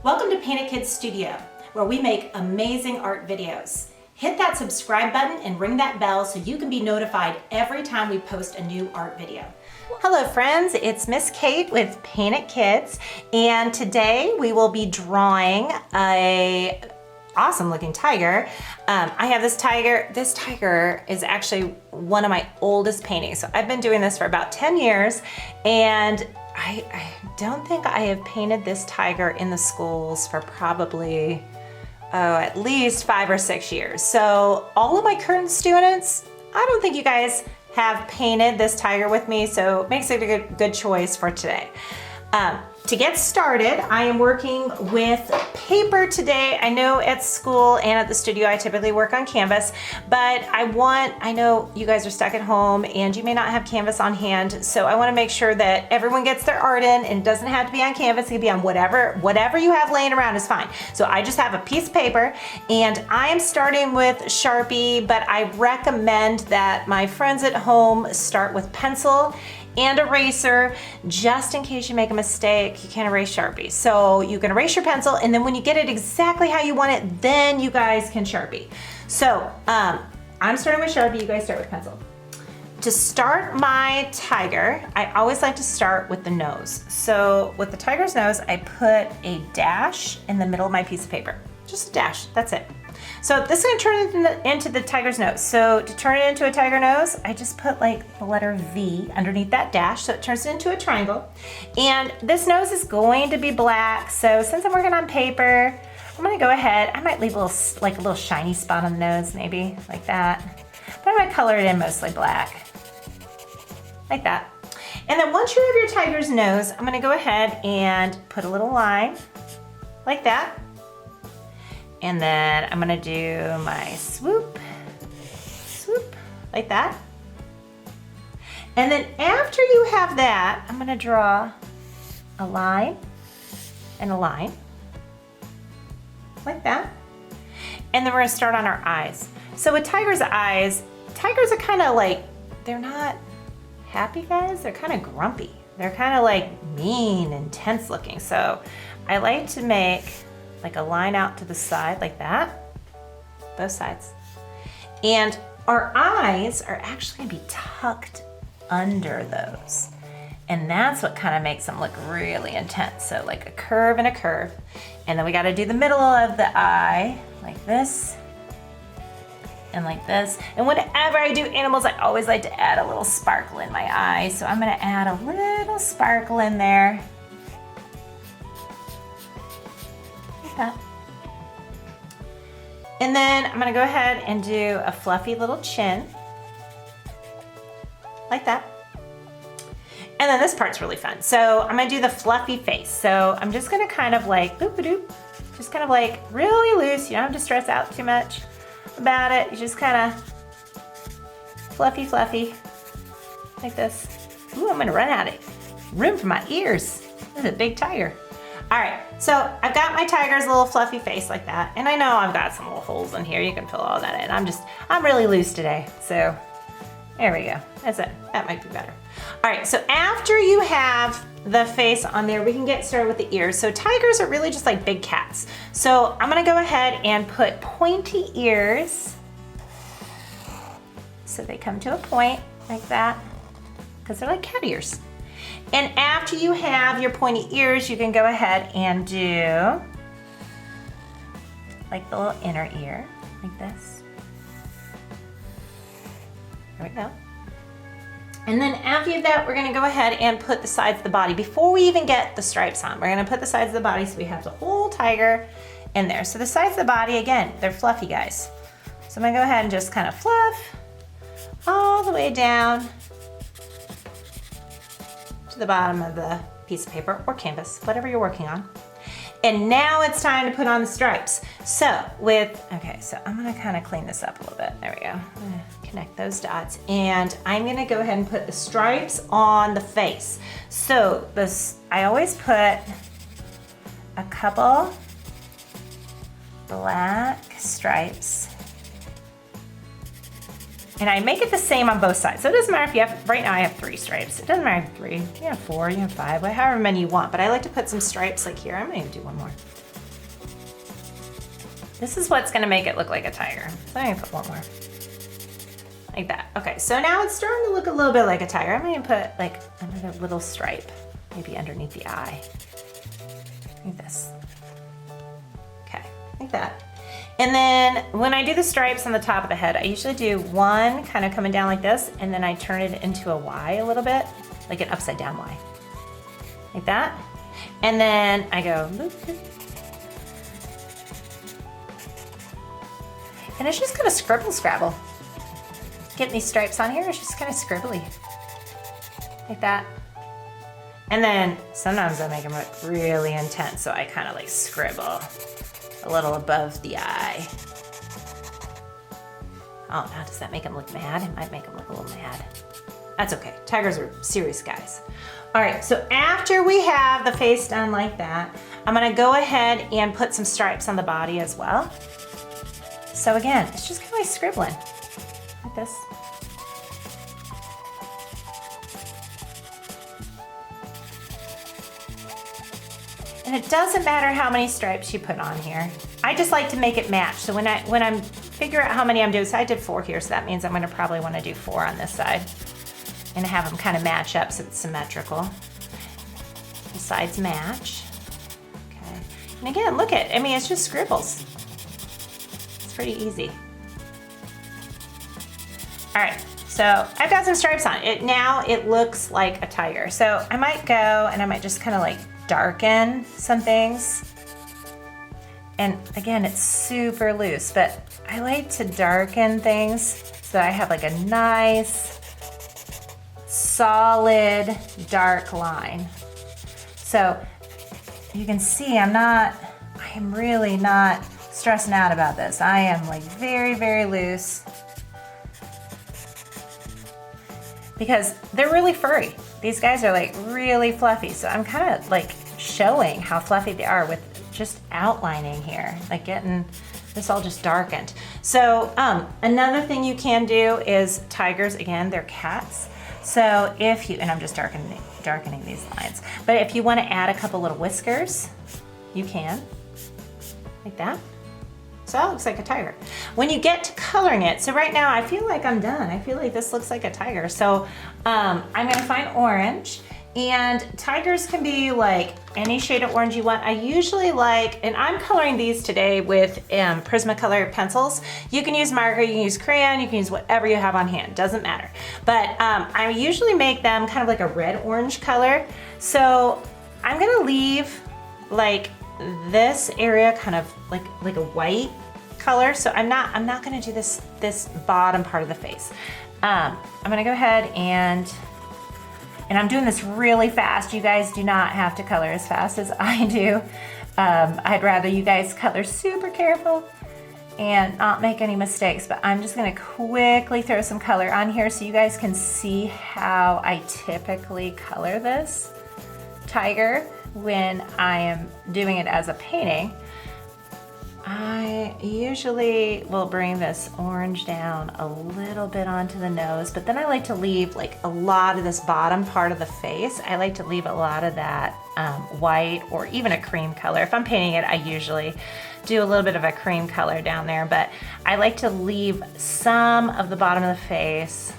Welcome to Painted Kids Studio, where we make amazing art videos. Hit that subscribe button and ring that bell so you can be notified every time we post a new art video. Hello friends, it's Miss Kate with Painted Kids, and today we will be drawing a awesome looking tiger. I have this tiger. This tiger is actually one of my oldest paintings. So I've been doing this for about 10 years, and I don't think I have painted this tiger in the schools for probably, at least 5 or 6 years. So all of my current students, I don't think you guys have painted this tiger with me, so it makes it a good choice for today. To get started, I am working with paper today. I know at school and at the studio I typically work on canvas, but I know you guys are stuck at home and you may not have canvas on hand, so I want to make sure that everyone gets their art in, and it doesn't have to be on canvas, it can be on whatever you have laying around is fine. So I just have a piece of paper, and I am starting with Sharpie, but I recommend that my friends at home start with pencil and eraser, just in case you make a mistake. You can't erase Sharpie. So you can erase your pencil, and then when you get it exactly how you want it, then you guys can Sharpie. So I'm starting with Sharpie, you guys start with pencil. To start my tiger, I always like to start with the nose. So with the tiger's nose, I put a dash in the middle of my piece of paper. Just a dash, that's it. So this is gonna turn it into the tiger's nose. So to turn it into a tiger nose, I just put like the letter V underneath that dash, so it turns it into a triangle. And this nose is going to be black, so since I'm working on paper, I'm gonna go ahead, I might leave a little shiny spot on the nose, maybe, like that. But I might color it in mostly black, like that. And then once you have your tiger's nose, I'm gonna go ahead and put a little line, like that. And then I'm gonna do my swoop, like that. And then after you have that, I'm gonna draw a line and a line, like that. And then we're gonna start on our eyes. So with tiger's eyes, tigers are kind of like, they're not happy guys, they're kind of grumpy. They're kind of like mean and tense looking. So I like to make like a line out to the side like that, both sides. And our eyes are actually gonna be tucked under those. And that's what kind of makes them look really intense. So like a curve and a curve. And then we gotta do the middle of the eye, like this, and like this. And whenever I do animals, I always like to add a little sparkle in my eye. So I'm gonna add a little sparkle in there. That. And then I'm gonna go ahead and do a fluffy little chin, like that. And then this part's really fun. So I'm gonna do the fluffy face. So I'm just gonna kind of like boop-a-doop, just kind of like really loose. You don't have to stress out too much about it. You just kind of fluffy, like this. Ooh, I'm gonna run out of room for my ears. This is a big tiger. All right, so I've got my tiger's little fluffy face like that, and I know I've got some little holes in here. You can fill all that in. I'm really loose today, so there we go. That's it. That might be better. All right, so after you have the face on there, we can get started with the ears. So tigers are really just like big cats. So I'm gonna go ahead and put pointy ears, so they come to a point like that, because they're like cat ears. And after you have your pointy ears, you can go ahead and do like the little inner ear, like this. There we go. And then after you have that, we're gonna go ahead and put the sides of the body. Before we even get the stripes on, we're gonna put the sides of the body so we have the whole tiger in there. So the sides of the body, again, they're fluffy guys. So I'm gonna go ahead and just kind of fluff all the way down the bottom of the piece of paper or canvas, whatever you're working on. And now it's time to put on the stripes. So so I'm gonna kind of clean this up a little bit. There we go. I'm gonna connect those dots, and I'm gonna go ahead and put the stripes on the face. So I always put a couple black stripes, and I make it the same on both sides. So it doesn't matter if you have, right now I have 3 stripes. It doesn't matter if 3, you have 4, you have 5, however many you want, but I like to put some stripes like here. I'm gonna do one more. This is what's gonna make it look like a tiger. So I'm gonna put one more. Like that. Okay, so now it's starting to look a little bit like a tiger. I'm gonna put like another little stripe, maybe underneath the eye. Like this. Okay, like that. And then when I do the stripes on the top of the head, I usually do one kind of coming down like this, and then I turn it into a Y a little bit, like an upside down Y. Like that. And then I go, and it's just kind of scribble scrabble. Getting these stripes on here is just kind of scribbly. Like that. And then sometimes I make them look really intense, so I kind of like scribble a little above the eye. Oh, now does that make them look mad? It might make them look a little mad. That's okay. Tigers are serious guys. All right, so after we have the face done like that, I'm gonna go ahead and put some stripes on the body as well. So again, it's just kind of like scribbling, like this. And it doesn't matter how many stripes you put on here. I just like to make it match. So when I'm figure out how many I'm doing, so I did 4 here, so that means I'm gonna probably wanna do 4 on this side and have them kind of match up so it's symmetrical. The sides match. Okay. And again, look at, I mean, it's just scribbles. It's pretty easy. All right, so I've got some stripes on it. Now it looks like a tiger. So I might go and I might just kind of like darken some things. And again, it's super loose, but I like to darken things so I have like a nice, solid, dark line. So you can see I am really not stressing out about this. I am like very, very loose because they're really furry. These guys are like really fluffy. So I'm kind of like showing how fluffy they are with just outlining here, like getting this all just darkened. So another thing you can do is tigers, again, they're cats. So if you, and I'm just darkening these lines, but if you want to add a couple little whiskers, you can, like that. So that looks like a tiger. When you get to coloring it, so right now I feel like I'm done. I feel like this looks like a tiger. So I'm gonna find orange, and tigers can be like any shade of orange you want. I usually like, and I'm coloring these today with Prismacolor pencils. You can use marker, you can use crayon, you can use whatever you have on hand, doesn't matter. But I usually make them kind of like a red-orange color. So I'm gonna leave like this area kind of like a white color. So I'm not gonna do this bottom part of the face. I'm gonna go ahead and I'm doing this really fast. You guys do not have to color as fast as I do. I'd rather you guys color super careful and not make any mistakes, but I'm just gonna quickly throw some color on here so you guys can see how I typically color this tiger when I am doing it as a painting. I usually will bring this orange down a little bit onto the nose, but then I like to leave like a lot of this bottom part of the face. I like to leave a lot of that white or even a cream color. If I'm painting it, I usually do a little bit of a cream color down there, but I like to leave some of the bottom of the face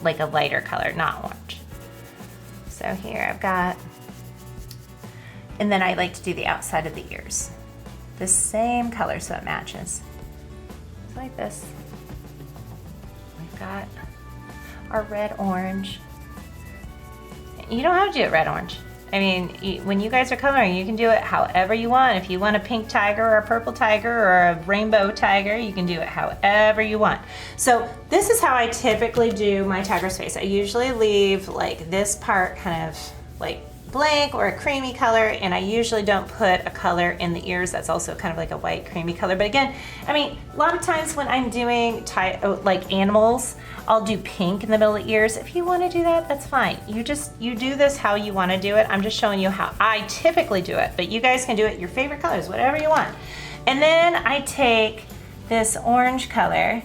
like a lighter color, not orange. So here I've got, and then I like to do the outside of the ears. The same color so it matches. It's like this. We've got our red orange. You don't have to do it red orange. I mean, when you guys are coloring, you can do it however you want. If you want a pink tiger or a purple tiger or a rainbow tiger, you can do it however you want. So this is how I typically do my tiger's face. I usually leave like this part kind of like blank or a creamy color, and I usually don't put a color in the ears that's also kind of like a white creamy color. But again, I mean, a lot of times when I'm doing like animals, I'll do pink in the middle of the ears. If you want to do that, that's fine. You do this how you want to do it. I'm just showing you how I typically do it, but you guys can do it your favorite colors, whatever you want. And then I take this orange color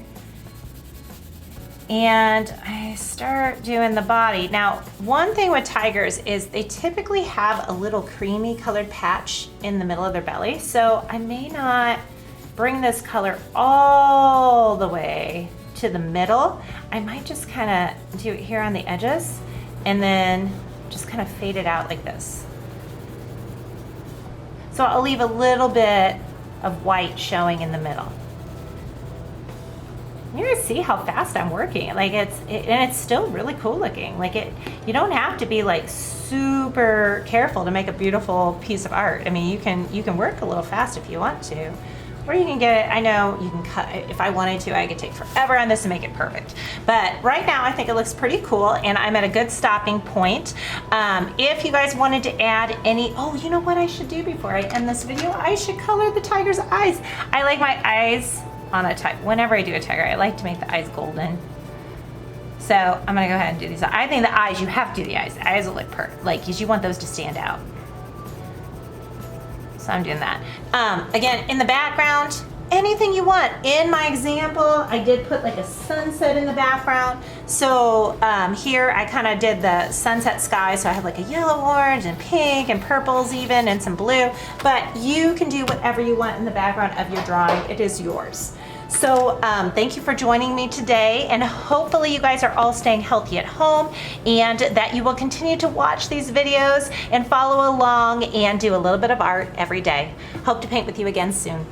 and I start doing the body. Now, one thing with tigers is they typically have a little creamy colored patch in the middle of their belly, so I may not bring this color all the way to the middle. I might just kind of do it here on the edges and then just kind of fade it out like this. So I'll leave a little bit of white showing in the middle. You guys see how fast I'm working. Like and it's still really cool looking. Like you don't have to be like super careful to make a beautiful piece of art. I mean, you can work a little fast if you want to. Or you can get, I know you can cut, if I wanted to, I could take forever on this and make it perfect. But right now I think it looks pretty cool and I'm at a good stopping point. If you guys wanted to add any, oh, you know what I should do before I end this video? I should color the tiger's eyes. I like my eyes on a tiger. Whenever I do a tiger, I like to make the eyes golden. So I'm gonna go ahead and do these. I think the eyes, you have to do the eyes. The eyes will look perfect, like, because you want those to stand out. So I'm doing that. Again, in the background, anything you want. In my example, I did put like a sunset in the background. So here I kind of did the sunset sky. So I have like a yellow, orange, and pink, and purples even, and some blue. But you can do whatever you want in the background of your drawing. It is yours. So thank you for joining me today, and hopefully you guys are all staying healthy at home and that you will continue to watch these videos and follow along and do a little bit of art every day. Hope to paint with you again soon.